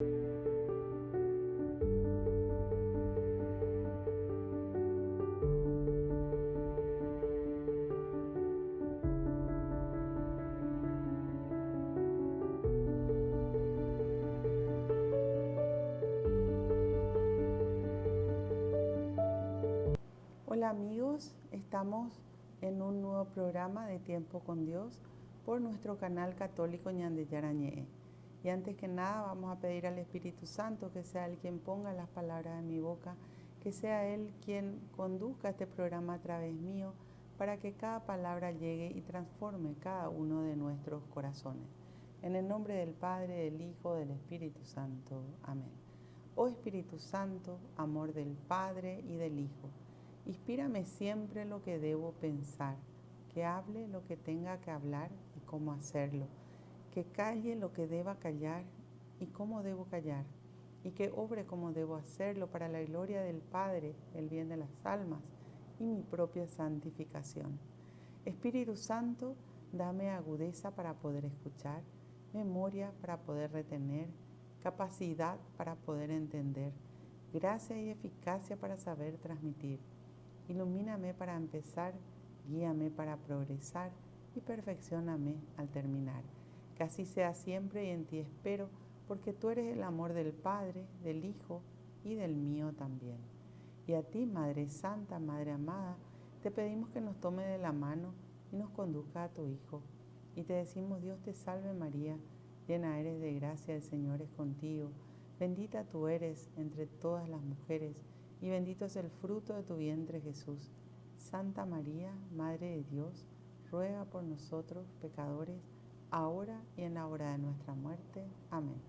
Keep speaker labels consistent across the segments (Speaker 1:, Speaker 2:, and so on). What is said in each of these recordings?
Speaker 1: Hola amigos, estamos en un nuevo programa de Tiempo con Dios por nuestro canal católico Ñande Yarañe. Y antes que nada vamos a pedir al Espíritu Santo que sea Él quien ponga las palabras en mi boca, que sea Él quien conduzca este programa a través mío para que cada palabra llegue y transforme cada uno de nuestros corazones. En el nombre del Padre, del Hijo, del Espíritu Santo. Amén. Oh Espíritu Santo, amor del Padre y del Hijo, inspírame siempre lo que debo pensar, que hable lo que tenga que hablar y cómo hacerlo, que calle lo que deba callar y cómo debo callar, y que obre como debo hacerlo para la gloria del Padre, el bien de las almas y mi propia santificación. Espíritu Santo, dame agudeza para poder escuchar, memoria para poder retener, capacidad para poder entender, gracia y eficacia para saber transmitir. Ilumíname para empezar, guíame para progresar y perfeccióname al terminar. Que así sea siempre y en ti espero, porque tú eres el amor del Padre, del Hijo y del mío también. Y a ti, Madre Santa, Madre amada, te pedimos que nos tome de la mano y nos conduzca a tu Hijo. Y te decimos, Dios te salve María, llena eres de gracia, el Señor es contigo. Bendita tú eres entre todas las mujeres, y bendito es el fruto de tu vientre, Jesús. Santa María, Madre de Dios, ruega por nosotros, pecadores, ahora y en la hora de nuestra muerte. Amén.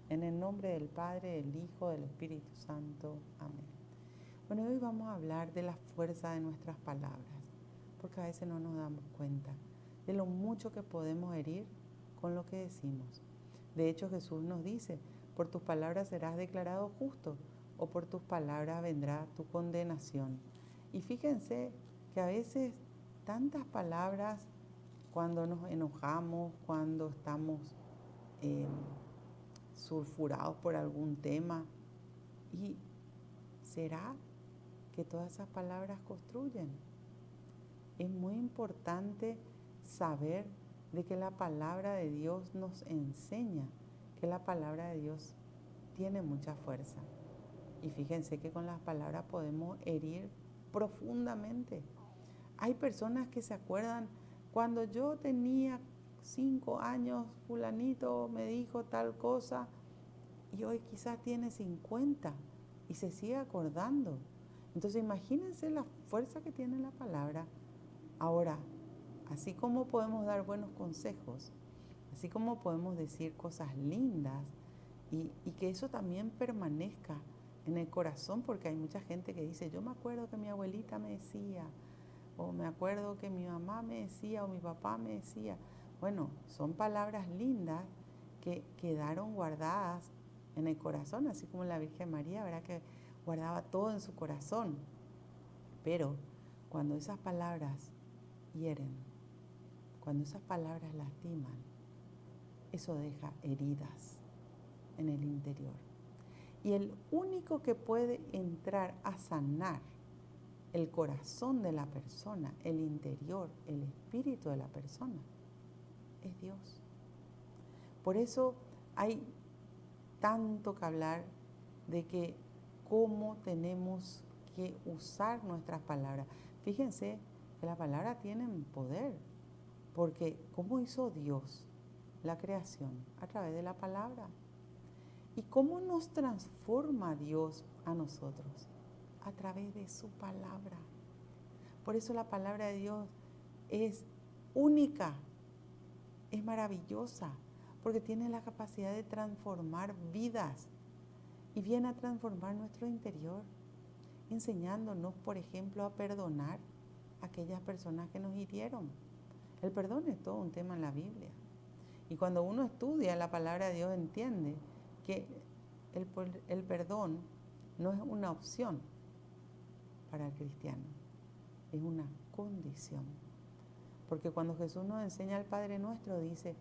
Speaker 1: En el nombre del Padre, del Hijo, del Espíritu Santo. Amén. Bueno, hoy vamos a hablar de la fuerza de nuestras palabras, porque a veces no nos damos cuenta de lo mucho que podemos herir con lo que decimos. De hecho, Jesús nos dice, por tus palabras serás declarado justo, o por tus palabras vendrá tu condenación. Y fíjense que a veces tantas palabras, cuando nos enojamos, cuando estamos sulfurados por algún tema, y ¿será que todas esas palabras construyen? Es muy importante saber de que la palabra de Dios nos enseña, que la palabra de Dios tiene mucha fuerza. Y fíjense que con las palabras podemos herir profundamente. Hay personas que se acuerdan, cuando yo tenía 5 años, fulanito me dijo tal cosa, y hoy quizás tiene 50 y se sigue acordando. Entonces imagínense la fuerza que tiene la palabra. Ahora, así como podemos dar buenos consejos, así como podemos decir cosas lindas y que eso también permanezca en el corazón, porque hay mucha gente que dice, yo me acuerdo que mi abuelita me decía, o me acuerdo que mi mamá me decía, o mi papá me decía. Bueno, son palabras lindas que quedaron guardadas en el corazón, así como la Virgen María, ¿verdad? Que guardaba todo en su corazón. Pero cuando esas palabras hieren, cuando esas palabras lastiman, eso deja heridas en el interior. Y el único que puede entrar a sanar el corazón de la persona, el interior, el espíritu de la persona, es Dios. Por eso hay tanto que hablar de que cómo tenemos que usar nuestras palabras. Fíjense que las palabras tienen poder, porque ¿cómo hizo Dios la creación? A través de la palabra. ¿Y cómo nos transforma Dios a nosotros? A través de su palabra. Por eso la palabra de Dios es única, es maravillosa, porque tiene la capacidad de transformar vidas y viene a transformar nuestro interior, enseñándonos, por ejemplo, a perdonar a aquellas personas que nos hirieron. El perdón es todo un tema en la Biblia. Y cuando uno estudia la palabra de Dios, entiende que el perdón no es una opción para el cristiano, es una condición. Porque cuando Jesús nos enseña al Padre Nuestro, dice,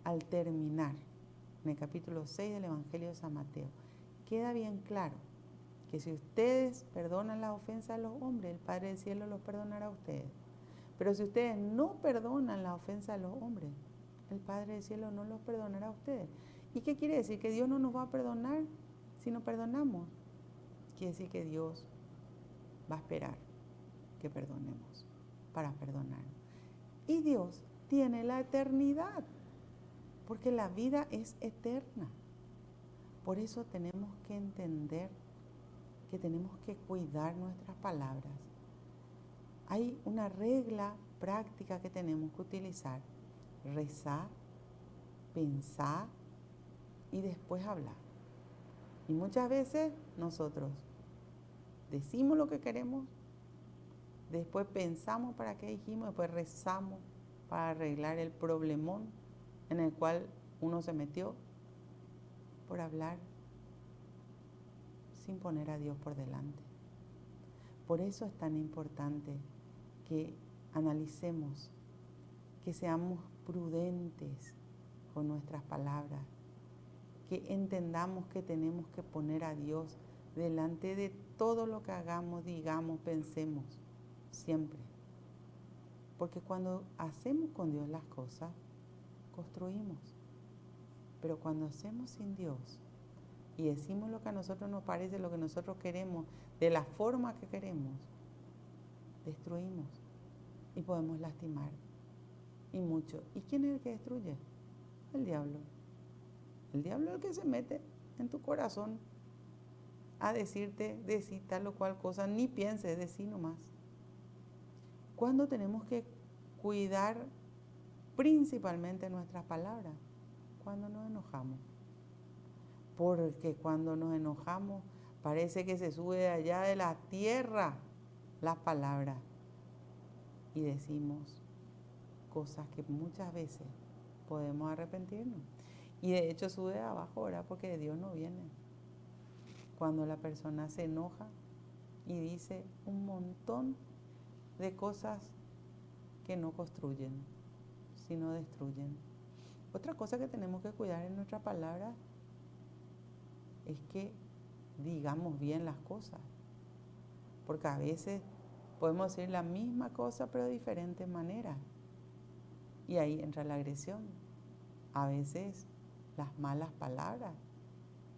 Speaker 1: al terminar, en el capítulo 6 del Evangelio de San Mateo, queda bien claro que si ustedes perdonan las ofensas de los hombres, el Padre del Cielo los perdonará a ustedes. Pero si ustedes no perdonan las ofensas de los hombres, el Padre del Cielo no los perdonará a ustedes. ¿Y qué quiere decir? ¿Que Dios no nos va a perdonar si no perdonamos? Quiere decir que Dios va a esperar que perdonemos para perdonar. Y Dios tiene la eternidad, porque la vida es eterna. Por eso tenemos que entender que tenemos que cuidar nuestras palabras. Hay una regla práctica que tenemos que utilizar: rezar, pensar y después hablar. Y muchas veces nosotros decimos lo que queremos, después pensamos para qué dijimos, después rezamos para arreglar el problemón en el cual uno se metió por hablar sin poner a Dios por delante. Por eso es tan importante que analicemos, que seamos prudentes con nuestras palabras, que entendamos que tenemos que poner a Dios delante de todo lo que hagamos, digamos, pensemos, siempre. Porque cuando hacemos con Dios las cosas, construimos. Pero cuando hacemos sin Dios y decimos lo que a nosotros nos parece, lo que nosotros queremos, de la forma que queremos, destruimos y podemos lastimar. Y mucho. ¿Y quién es el que destruye? El diablo. El diablo es el que se mete en tu corazón a decirte, decir tal o cual cosa, ni pienses, decir nomás. ¿Cuándo tenemos que cuidar principalmente nuestras palabras? Cuando nos enojamos. Porque cuando nos enojamos parece que se sube de allá de la tierra las palabras y decimos cosas que muchas veces podemos arrepentirnos. Y de hecho sube de abajo, ¿verdad? Porque de Dios no viene. Cuando la persona se enoja y dice un montón de cosas que no construyen, sino destruyen. Otra cosa que tenemos que cuidar en nuestra palabra es que digamos bien las cosas. Porque a veces podemos decir la misma cosa pero de diferentes maneras. Y ahí entra la agresión. A veces las malas palabras,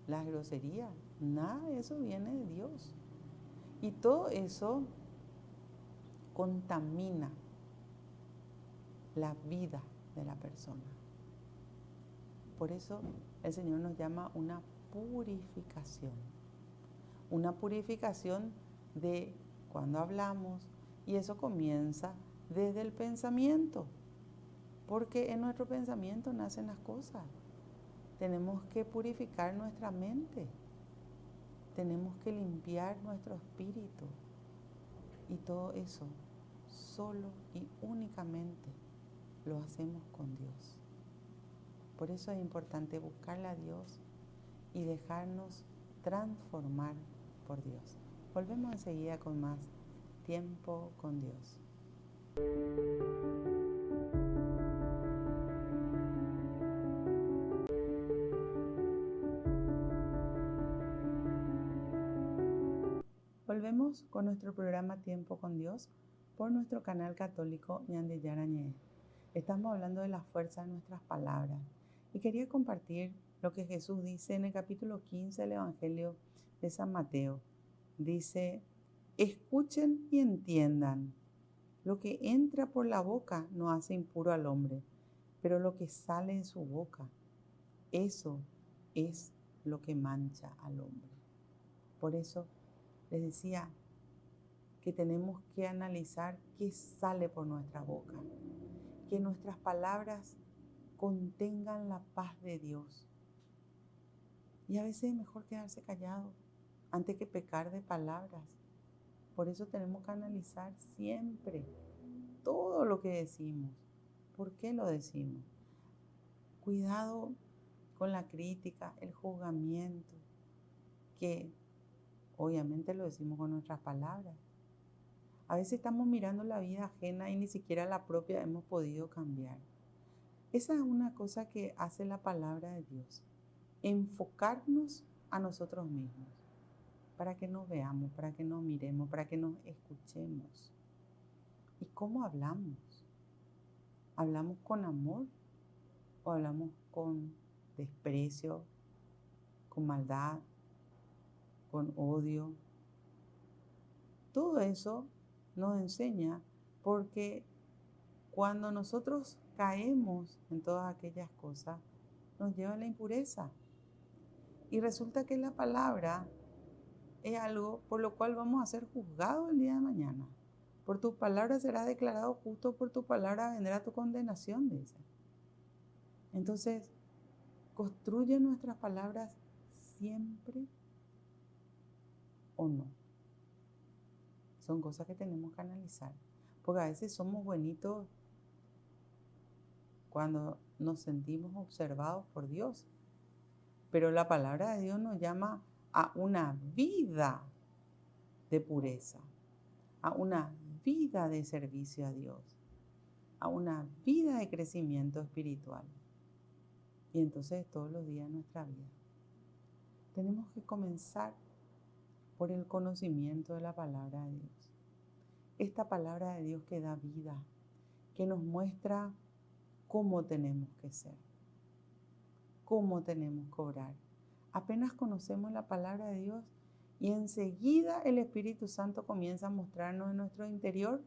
Speaker 1: las groserías, nada de eso viene de Dios. Y todo eso contamina la vida de la persona. Por eso el Señor nos llama una purificación. Una purificación de cuando hablamos, y eso comienza desde el pensamiento, porque en nuestro pensamiento nacen las cosas. Tenemos que purificar nuestra mente, tenemos que limpiar nuestro espíritu, y todo eso solo y únicamente lo hacemos con Dios. Por eso es importante buscarle a Dios y dejarnos transformar por Dios. Volvemos enseguida con más tiempo con Dios. Volvemos con nuestro programa Tiempo con Dios por nuestro canal católico Ñande Yarañé. Estamos hablando de la fuerza de nuestras palabras y quería compartir lo que Jesús dice en el capítulo 15 del Evangelio de San Mateo. Dice: escuchen y entiendan, lo que entra por la boca no hace impuro al hombre, pero lo que sale de su boca, eso es lo que mancha al hombre. Por eso les decía que tenemos que analizar qué sale por nuestra boca, que nuestras palabras contengan la paz de Dios. Y a veces es mejor quedarse callado antes que pecar de palabras. Por eso tenemos que analizar siempre todo lo que decimos. ¿Por qué lo decimos? Cuidado con la crítica, el juzgamiento, que obviamente lo decimos con nuestras palabras. A veces estamos mirando la vida ajena y ni siquiera la propia hemos podido cambiar. Esa es una cosa que hace la palabra de Dios. enfocarnos a nosotros mismos, para que nos veamos, para que nos miremos, para que nos escuchemos. ¿Y cómo hablamos? ¿Hablamos con amor o hablamos con desprecio, con maldad, con odio? Todo eso nos enseña, porque cuando nosotros caemos en todas aquellas cosas, nos lleva a la impureza. Y resulta que la palabra es algo por lo cual vamos a ser juzgados el día de mañana. Por tus palabras serás declarado justo, por tus palabras vendrá tu condenación, dice. Entonces, ¿construye nuestras palabras siempre o no? Son cosas que tenemos que analizar. Porque a veces somos buenitos cuando nos sentimos observados por Dios. Pero la palabra de Dios nos llama a una vida de pureza, a una vida de servicio a Dios, a una vida de crecimiento espiritual. Y entonces todos los días de nuestra vida tenemos que comenzar por el conocimiento de la palabra de Dios. Esta palabra de Dios que da vida, que nos muestra cómo tenemos que ser, cómo tenemos que orar. Apenas conocemos la palabra de Dios y enseguida el Espíritu Santo comienza a mostrarnos en nuestro interior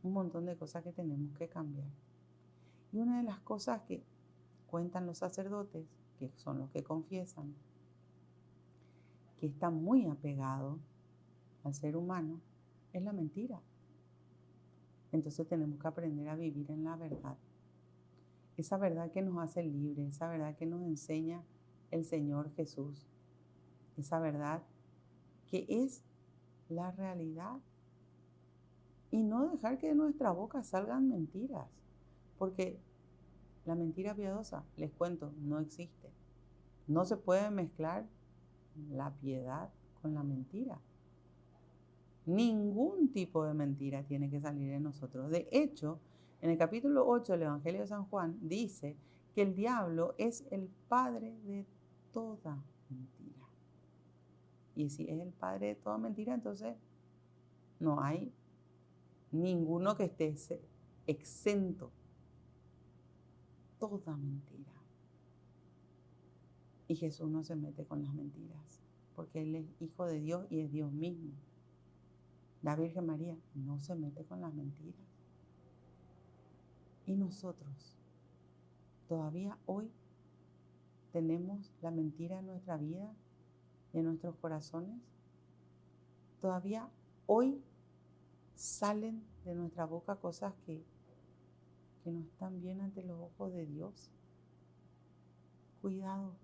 Speaker 1: un montón de cosas que tenemos que cambiar. Y una de las cosas que cuentan los sacerdotes, que son los que confiesan, que está muy apegado al ser humano, es la mentira. Entonces tenemos que aprender a vivir en la verdad. Esa verdad que nos hace libres, esa verdad que nos enseña el Señor Jesús. Esa verdad que es la realidad. Y no dejar que de nuestra boca salgan mentiras. Porque la mentira piadosa, les cuento, no existe. No se puede mezclar la piedad con la mentira. Ningún tipo de mentira tiene que salir de nosotros. De hecho, en el capítulo 8 del Evangelio de San Juan dice que el diablo es el padre de toda mentira. Y si es el padre de toda mentira, entonces no hay ninguno que esté exento. Toda mentira. Y Jesús no se mete con las mentiras, porque Él es hijo de Dios y es Dios mismo. La Virgen María no se mete con las mentiras. Y nosotros, todavía hoy, tenemos la mentira en nuestra vida y en nuestros corazones. Todavía hoy salen de nuestra boca cosas que no están bien ante los ojos de Dios. Cuidado,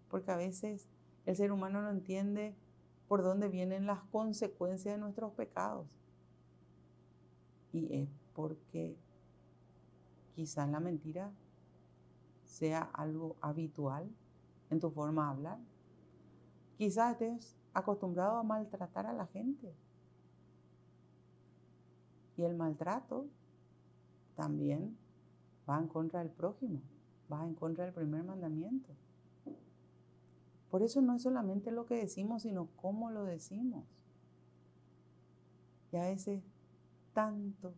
Speaker 1: porque a veces el ser humano no entiende por dónde vienen las consecuencias de nuestros pecados. Y es porque quizás la mentira sea algo habitual en tu forma de hablar. Quizás estés acostumbrado a maltratar a la gente. Y el maltrato también va en contra del prójimo, va en contra del primer mandamiento. Por eso no es solamente lo que decimos, sino cómo lo decimos. Y a veces tanto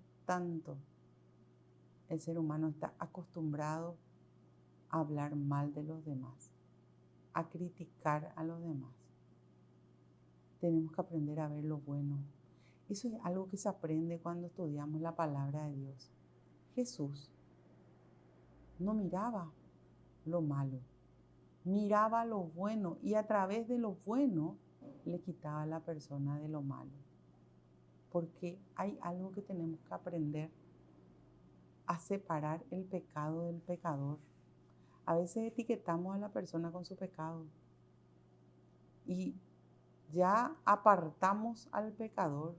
Speaker 1: el ser humano está acostumbrado a hablar mal de los demás, a criticar a los demás. Tenemos que aprender a ver lo bueno. Eso es algo que se aprende cuando estudiamos la palabra de Dios. Jesús no miraba lo malo, miraba lo bueno y a través de lo bueno le quitaba a la persona de lo malo. Porque hay algo que tenemos que aprender: a separar el pecado del pecador. A veces etiquetamos a la persona con su pecado y ya apartamos al pecador.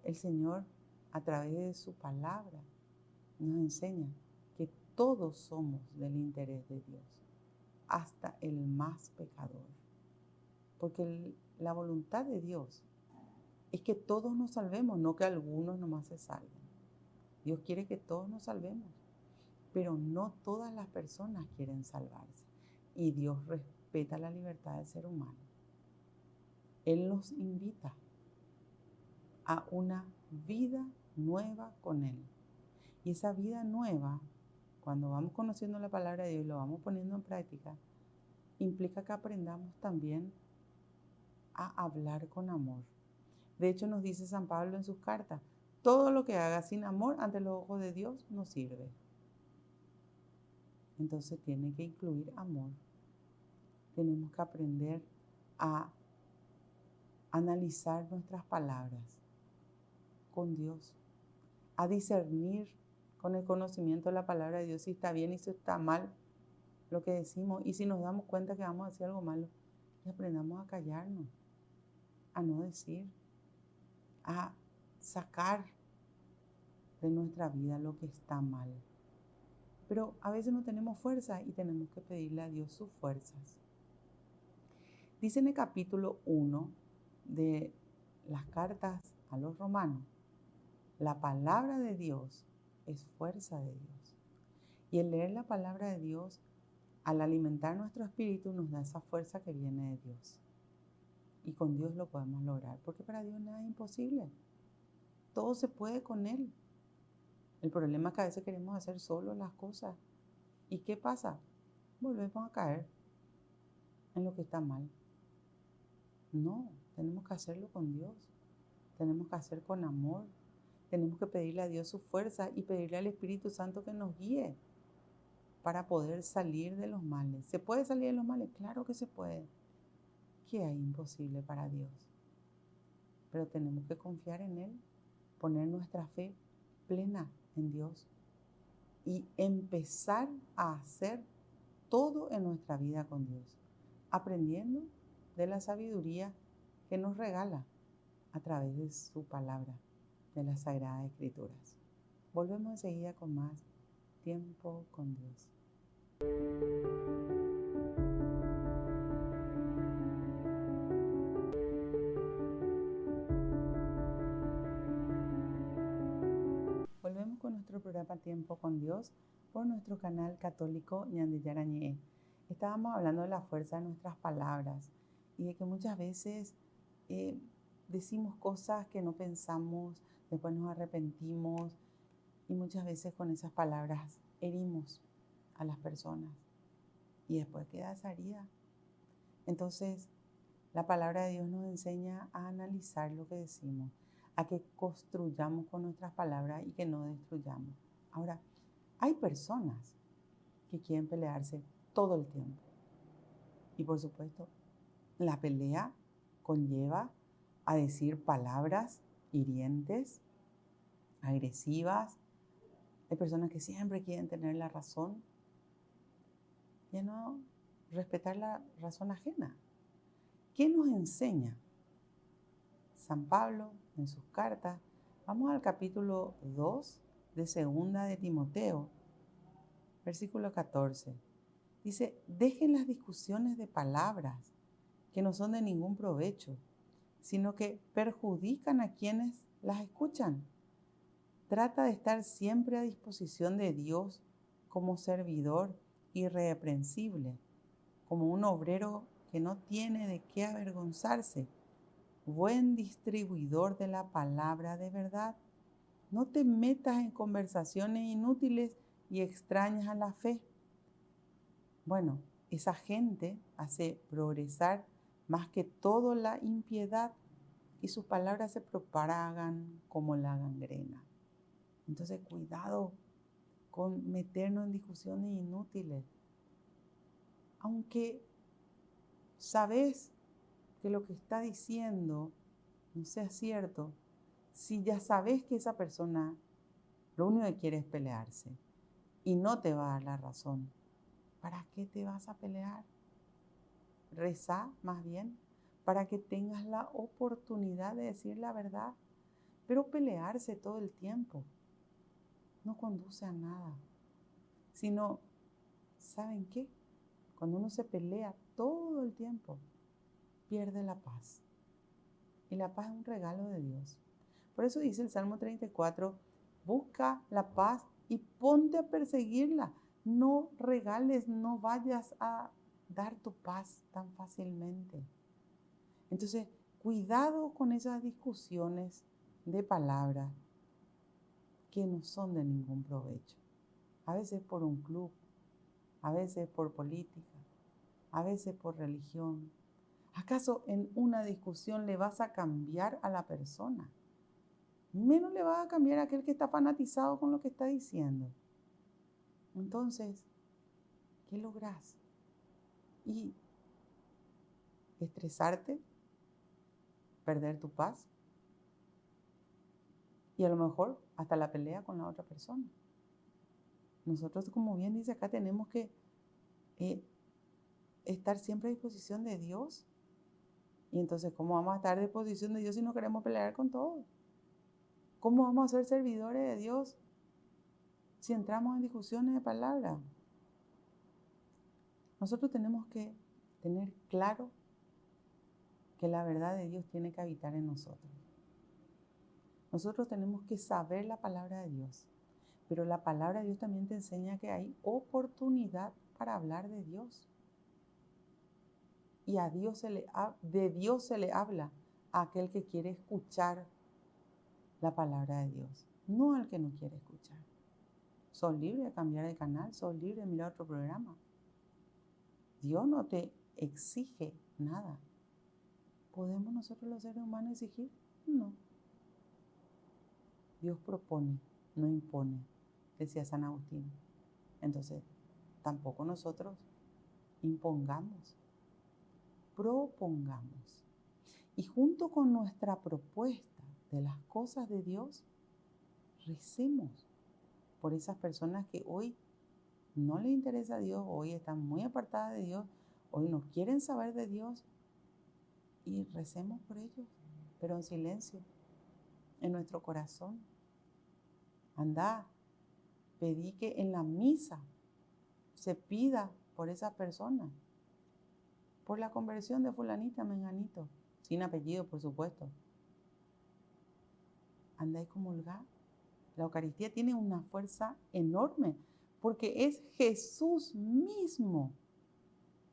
Speaker 1: El Señor, a través de su palabra, nos enseña que todos somos del interés de Dios, hasta el más pecador. Porque la voluntad de Dios es que todos nos salvemos, no que algunos nomás se salven. Dios quiere que todos nos salvemos, pero no todas las personas quieren salvarse. y Dios respeta la libertad del ser humano. Él nos invita a una vida nueva con Él. Y esa vida nueva, cuando vamos conociendo la palabra de Dios y lo vamos poniendo en práctica, implica que aprendamos también a hablar con amor. De hecho, nos dice San Pablo en sus cartas, todo lo que haga sin amor ante los ojos de Dios no sirve. Entonces tiene que incluir amor. Tenemos que aprender a analizar nuestras palabras con Dios, a discernir con el conocimiento de la palabra de Dios si está bien y si está mal lo que decimos, y si nos damos cuenta que vamos a decir algo malo, y aprendamos a callarnos, a no decir, a sacar de nuestra vida lo que está mal. Pero a veces no tenemos fuerza y tenemos que pedirle a Dios sus fuerzas. Dice en el capítulo 1 de las cartas a los romanos, la palabra de Dios es fuerza de Dios. Y el leer la palabra de Dios, al alimentar nuestro espíritu, nos da esa fuerza que viene de Dios. Y con Dios lo podemos lograr, porque para Dios nada es imposible. Todo se puede con Él. El problema es que a veces queremos hacer solo las cosas. ¿Y qué pasa? Volvemos a caer en lo que está mal. No, tenemos que hacerlo con Dios. Tenemos que hacer con amor. Tenemos que pedirle a Dios su fuerza y pedirle al Espíritu Santo que nos guíe para poder salir de los males. ¿Se puede salir de los males? Claro que se puede. ¿Qué hay imposible para Dios? Pero tenemos que confiar en Él, poner nuestra fe plena en Dios y empezar a hacer todo en nuestra vida con Dios, aprendiendo de la sabiduría que nos regala a través de su palabra, de las Sagradas Escrituras. Volvemos enseguida con más tiempo con Dios. Volvemos con nuestro programa Tiempo con Dios por nuestro canal católico Ñande Yarañé. Estábamos hablando de la fuerza de nuestras palabras y de que muchas veces decimos cosas que no pensamos, después nos arrepentimos y muchas veces con esas palabras herimos a las personas y después queda esa herida. Entonces, la palabra de Dios nos enseña a analizar lo que decimos, a que construyamos con nuestras palabras y que no destruyamos. Ahora, hay personas que quieren pelearse todo el tiempo. Y por supuesto, la pelea conlleva a decir palabras hirientes, agresivas. Hay personas que siempre quieren tener la razón y a no respetar la razón ajena. ¿Qué nos enseña San Pablo en sus cartas? Vamos al capítulo 2 de Segunda de Timoteo, versículo 14. Dice, dejen las discusiones de palabras que no son de ningún provecho, sino que perjudican a quienes las escuchan. Trata de estar siempre a disposición de Dios como servidor irreprensible, como un obrero que no tiene de qué avergonzarse, buen distribuidor de la palabra de verdad. No te metas en conversaciones inútiles y extrañas a la fe. Bueno, esa gente hace progresar más que todo la impiedad y sus palabras se propagan como la gangrena. Entonces, cuidado con meternos en discusiones inútiles. Aunque sabes que lo que está diciendo no sea cierto, si ya sabes que esa persona lo único que quiere es pelearse y no te va a dar la razón, ¿para qué te vas a pelear? Rezá más bien para que tengas la oportunidad de decir la verdad, pero pelearse todo el tiempo no conduce a nada, sino, ¿saben qué? Cuando uno se pelea todo el tiempo, pierde la paz. Y la paz es un regalo de Dios. Por eso dice el Salmo 34, busca la paz y ponte a perseguirla. No regales, no vayas a dar tu paz tan fácilmente. Entonces, cuidado con esas discusiones de palabras que no son de ningún provecho. A veces por un club, a veces por política, a veces por religión. ¿Acaso en una discusión le vas a cambiar a la persona? Menos le va a cambiar a aquel que está fanatizado con lo que está diciendo. Entonces, ¿qué lográs? Y estresarte, perder tu paz y a lo mejor hasta la pelea con la otra persona. Nosotros, como bien dice acá, tenemos que estar siempre a disposición de Dios. Y entonces, ¿cómo vamos a estar a disposición de Dios si no queremos pelear con todos? ¿Cómo vamos a ser servidores de Dios si entramos en discusiones de palabras? Nosotros tenemos que tener claro que la verdad de Dios tiene que habitar en nosotros. Nosotros tenemos que saber la palabra de Dios, pero la palabra de Dios también te enseña que hay oportunidad para hablar de Dios. Y de Dios se le habla a aquel que quiere escuchar la palabra de Dios, no al que no quiere escuchar. Sos libre de cambiar de canal, sos libre de mirar otro programa. Dios no te exige nada. ¿Podemos nosotros los seres humanos exigir? No. Dios propone, no impone, decía San Agustín. Entonces, tampoco nosotros impongamos, propongamos. Y junto con nuestra propuesta de las cosas de Dios, recemos por esas personas que hoy no les interesa a Dios, hoy están muy apartadas de Dios, hoy no quieren saber de Dios, y recemos por ellos, pero en silencio, en nuestro corazón. Andá, pedí que en la misa se pida por esa persona, por la conversión de fulanita, menganito, sin apellido, por supuesto. Andá y comulgá. La Eucaristía tiene una fuerza enorme, porque es Jesús mismo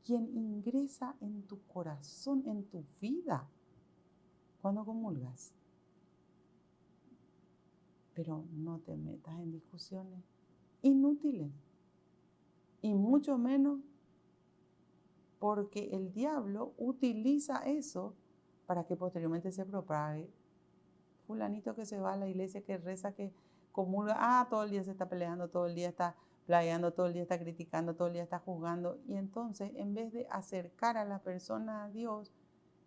Speaker 1: quien ingresa en tu corazón, en tu vida, cuando comulgas. Pero no te metas en discusiones inútiles, y mucho menos porque el diablo utiliza eso para que posteriormente se propague. Fulanito que se va a la iglesia, que reza, que comulga, todo el día se está peleando, todo el día está playando, todo el día está criticando, todo el día está juzgando. Y entonces, en vez de acercar a la persona a Dios,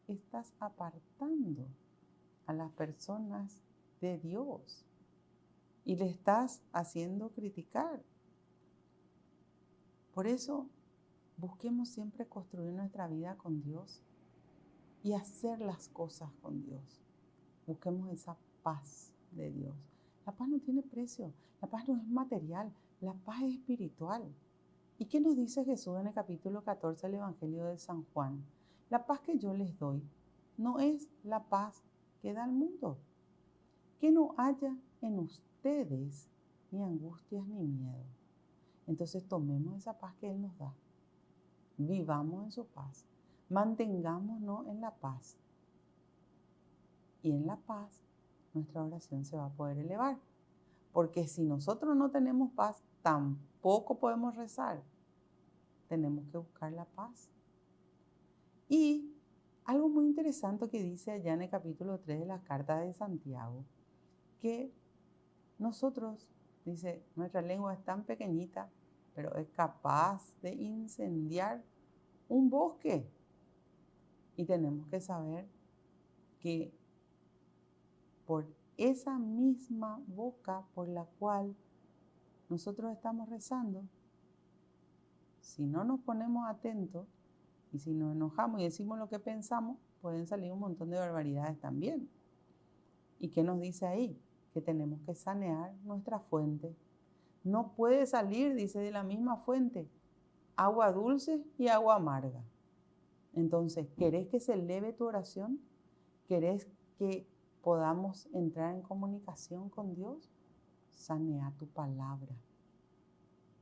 Speaker 1: estás apartando a las personas de Dios y le estás haciendo criticar. Por eso, busquemos siempre construir nuestra vida con Dios y hacer las cosas con Dios. Busquemos esa paz de Dios. La paz no tiene precio, la paz no es material, la paz es espiritual. ¿Y qué nos dice Jesús en el capítulo 14 del Evangelio de San Juan? La paz que yo les doy no es la paz que da el mundo. Que no haya en ustedes ni angustias ni miedo. Entonces tomemos esa paz que Él nos da. Vivamos en su paz. Mantengámonos en la paz. Y en la paz nuestra oración se va a poder elevar. Porque si nosotros no tenemos paz, tampoco podemos rezar. Tenemos que buscar la paz. Y algo muy interesante que dice allá en el capítulo 3 de la carta de Santiago, que nosotros, dice, nuestra lengua es tan pequeñita, pero es capaz de incendiar un bosque. Y tenemos que saber que por esa misma boca por la cual nosotros estamos rezando, si no nos ponemos atentos y si nos enojamos y decimos lo que pensamos, pueden salir un montón de barbaridades también. ¿Y qué nos dice ahí? Que tenemos que sanear nuestra fuente. No puede salir, dice, de la misma fuente, agua dulce y agua amarga. Entonces, ¿querés que se eleve tu oración? ¿Querés que podamos entrar en comunicación con Dios? Sanea tu palabra,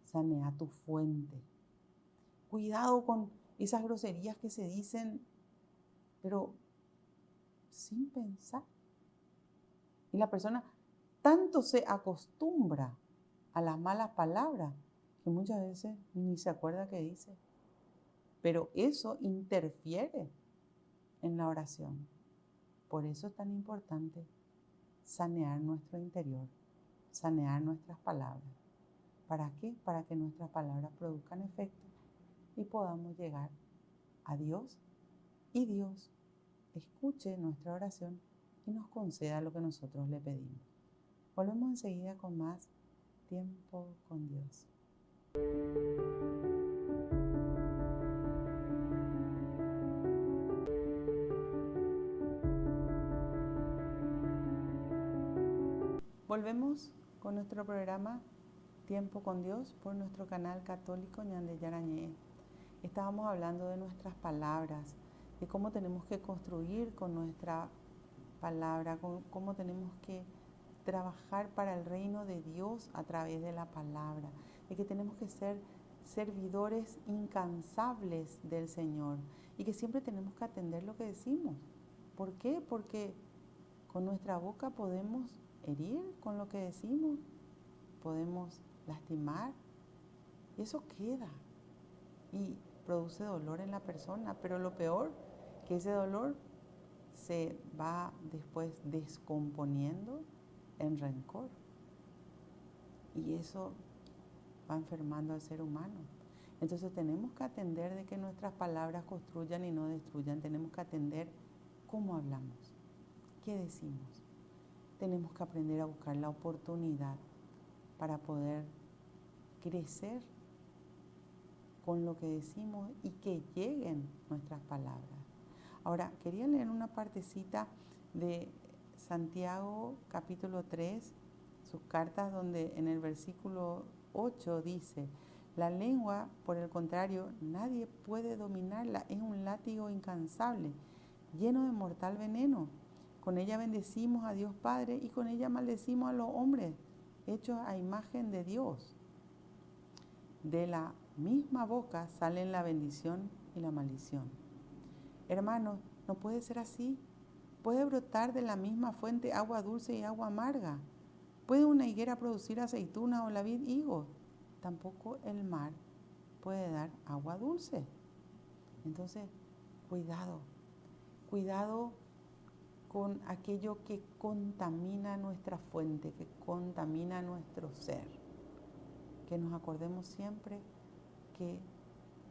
Speaker 1: sanea tu fuente. Cuidado con esas groserías que se dicen, pero sin pensar. Y la persona tanto se acostumbra a las malas palabras que muchas veces ni se acuerda qué dice. Pero eso interfiere en la oración. Por eso es tan importante sanear nuestro interior, sanear nuestras palabras. ¿Para qué? Para que nuestras palabras produzcan efecto y podamos llegar a Dios y Dios escuche nuestra oración y nos conceda lo que nosotros le pedimos. Volvemos enseguida con más tiempo con Dios. Volvemos con nuestro programa Tiempo con Dios por nuestro canal católico Ñande Yarañé. Estábamos hablando de nuestras palabras, de cómo tenemos que construir con nuestra palabra, cómo tenemos que trabajar para el reino de Dios a través de la palabra, de que tenemos que ser servidores incansables del Señor y que siempre tenemos que atender lo que decimos. ¿Por qué? Porque con nuestra boca podemos herir con lo que decimos, podemos lastimar y eso queda y produce dolor en la persona, pero lo peor, que ese dolor se va después descomponiendo en rencor y eso va enfermando al ser humano. Entonces tenemos que atender de que nuestras palabras construyan y no destruyan. Tenemos que atender cómo hablamos, qué decimos. Tenemos que aprender a buscar la oportunidad para poder crecer con lo que decimos y que lleguen nuestras palabras. Ahora, quería leer una partecita de Santiago capítulo 3, sus cartas, donde en el versículo 8 dice: la lengua, por el contrario, nadie puede dominarla, es un látigo incansable, lleno de mortal veneno. Con ella bendecimos a Dios Padre y con ella maldecimos a los hombres, hechos a imagen de Dios. De la misma boca salen la bendición y la maldición. Hermanos, no puede ser así. Puede brotar de la misma fuente agua dulce y agua amarga. ¿Puede una higuera producir aceituna o la vid higos? Tampoco el mar puede dar agua dulce. Entonces, cuidado con aquello que contamina nuestra fuente, que contamina nuestro ser. Que nos acordemos siempre que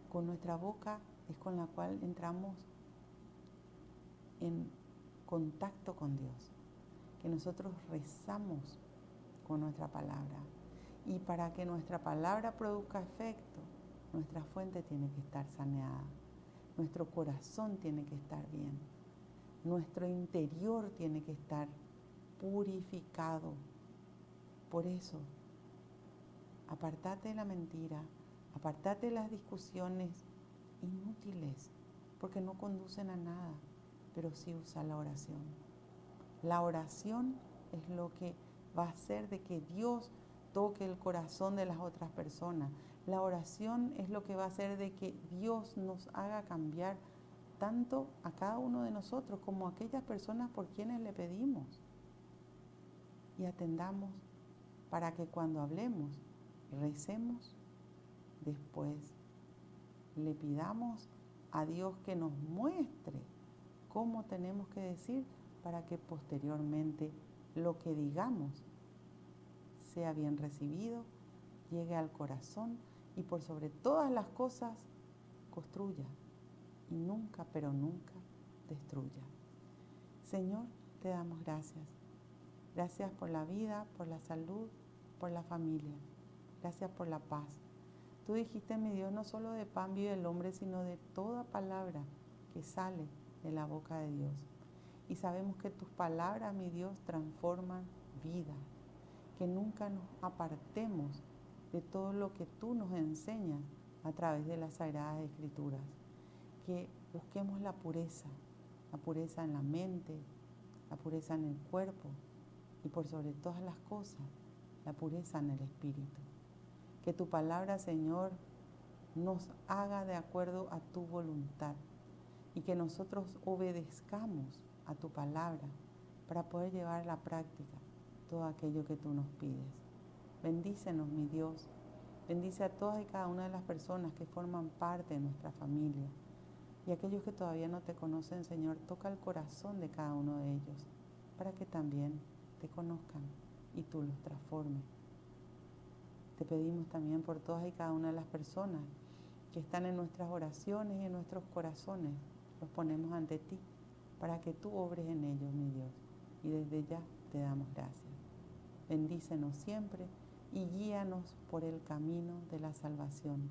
Speaker 1: con nuestra boca es con la cual entramos en contacto con Dios, que nosotros rezamos con nuestra palabra. Y para que nuestra palabra produzca efecto, nuestra fuente tiene que estar saneada, nuestro corazón tiene que estar bien, nuestro interior tiene que estar purificado. Por eso, apartate de la mentira, apartate de las discusiones inútiles, porque no conducen a nada, pero sí usa la oración. La oración es lo que va a hacer de que Dios toque el corazón de las otras personas. La oración es lo que va a hacer de que Dios nos haga cambiar tanto a cada uno de nosotros como a aquellas personas por quienes le pedimos. Y atendamos para que cuando hablemos, recemos, después le pidamos a Dios que nos muestre cómo tenemos que decir para que posteriormente lo que digamos sea bien recibido, llegue al corazón y por sobre todas las cosas construya y nunca, pero nunca destruya. Señor, te damos gracias. Gracias por la vida, por la salud, por la familia. Gracias por la paz. Tú dijiste, mi Dios, no solo de pan vive el hombre, sino de toda palabra que sale de la boca de Dios. Y sabemos que tus palabras, mi Dios, transforman vida. Que nunca nos apartemos de todo lo que tú nos enseñas a través de las Sagradas Escrituras. Que busquemos la pureza en la mente, la pureza en el cuerpo y por sobre todas las cosas, la pureza en el espíritu. Que tu palabra, Señor, nos haga de acuerdo a tu voluntad y que nosotros obedezcamos a tu palabra para poder llevar a la práctica todo aquello que tú nos pides. Bendícenos, mi Dios. Bendice a todas y cada una de las personas que forman parte de nuestra familia. Y aquellos que todavía no te conocen, Señor, toca el corazón de cada uno de ellos para que también te conozcan y tú los transformes. Te pedimos también por todas y cada una de las personas que están en nuestras oraciones y en nuestros corazones. Los ponemos ante ti para que tú obres en ellos, mi Dios. Y desde ya te damos gracias. Bendícenos siempre y guíanos por el camino de la salvación,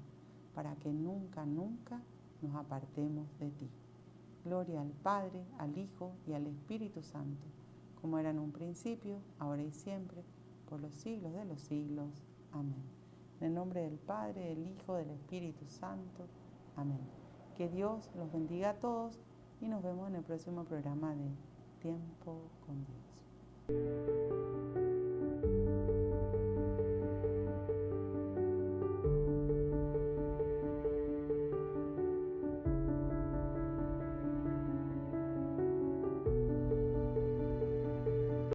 Speaker 1: para que nunca, nunca nos apartemos de ti. Gloria al Padre, al Hijo y al Espíritu Santo, como era en un principio, ahora y siempre, por los siglos de los siglos. Amén. En el nombre del Padre, del Hijo, del Espíritu Santo. Amén. Que Dios los bendiga a todos y nos vemos en el próximo programa de Tiempo con Dios.